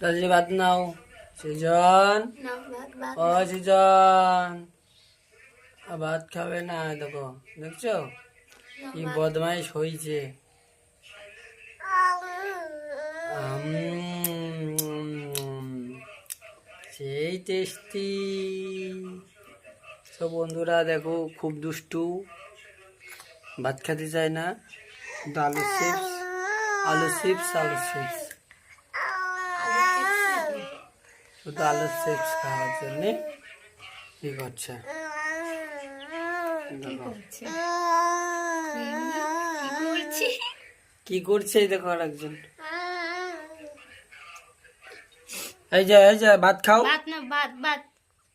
তাহলে ভাত নাও। সৃজন, ও সৃজন, ভাত খাবে না? দেখো, দেখছো কি বদমাইশ হয়েছে। সেই টেস্টি। তো বন্ধুরা দেখো, খুব দুষ্টু, ভাত খেতে চায় না। আলু চিপস, আলু চিপস, আলু চিপস, শুধু আলু চিপস খাওয়ার জন্য কি করছে। কি করছে দেখো আরেকজন। এই যে ভাত খাও। ভাত না, ভাত ভাত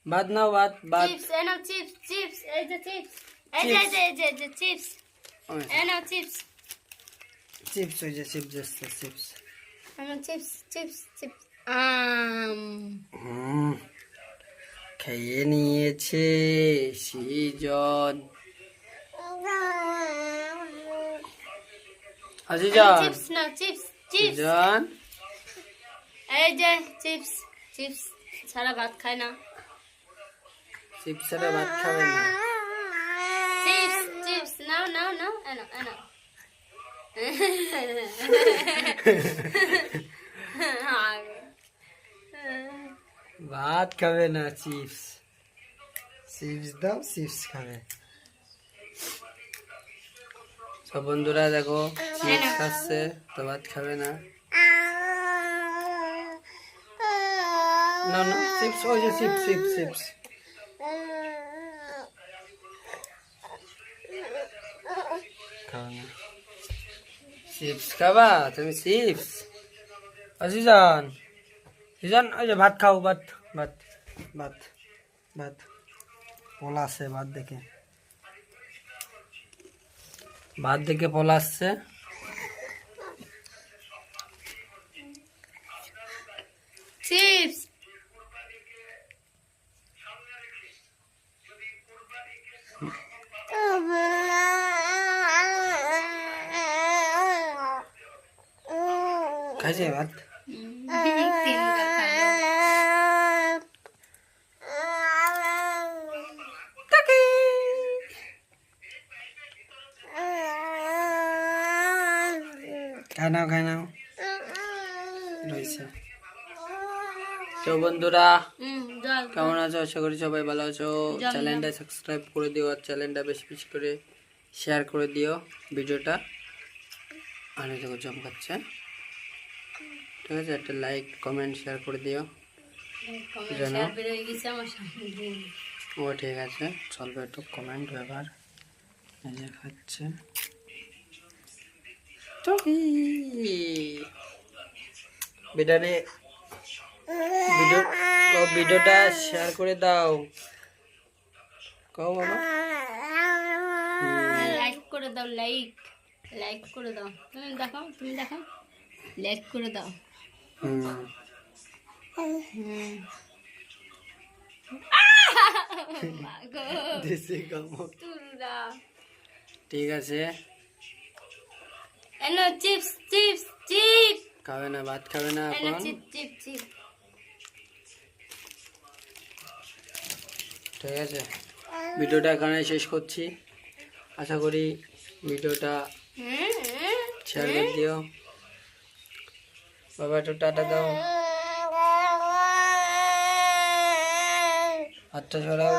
ভাত নাও, ভাত ভাত। চিপস এনো, চিপস চিপস, এই যে চিপস, এই যে চিপস এনো, চিপস চিপস ওই যে চিপস যাচ্ছে, চিপস। এনো চিপস চিপস চিপস। খেয়ে নিয়েছে সৃজন। সৃজন, চিপস না, চিপস চিপস, সৃজন, এই যে চিপস চিপস ছাড়া ভাত খায় না। চিপস ছাড়া ভাত খাবে না। চিপস চিপস নাও নাও নাও, এনো এনো। ভাত খাবে না, চিপস। চিপস দাও, চিপস খাবে। সব বন্ধুরা দেখো, চিপস খাচ্ছে তো ভাত খাবে না। না না, চিপস ওই যে চিপস, চিপস চিপস। খাও না, চিপস খাবা তুমি? চিপস। সৃজন, সৃজন ওই যে ভাত খাও, ভাত ভাত ভাত ভাত। পলাচ্ছে ভাত দেখে, ভাত দেখে পলাচ্ছে। চিপস খাইছে ভাত। খাই নাও, খাই নাও, রয়েছে। তো বন্ধুরা কেমন আছো? আশা করি সবাই ভালো আছো। চ্যানেলটা সাবস্ক্রাইব করে দিও, আর চ্যানেলটা বেশি বেশি করে শেয়ার করে দিও ভিডিওটা। আর দেখো চমকাচ্ছে, ঠিক আছে? একটা লাইক কমেন্ট শেয়ার করে দিও। জানো ও ঠিক আছে, চলবে। একটু কমেন্ট ব্যাপার। এই যে খাচ্ছে তো ভিডিওটা শেয়ার করে দাও। কও বাবা, লাইক করে দাও, লাইক লাইক করে দাও। তুমি দেখো, তুমি দেখো, লাইক করে দাও। ঠিক আছে। এনো চিপস চিপস চিপস খাবে না, ভাত খাবে না এনো, এখন। Chips chips chips. ঠিক আছে, ভিডিওটা এখানে শেষ করছি। আশা করি ভিডিওটা শেয়ার করে দিও। বাবা একটু টাটা দাও, হাতটা ছড়াও।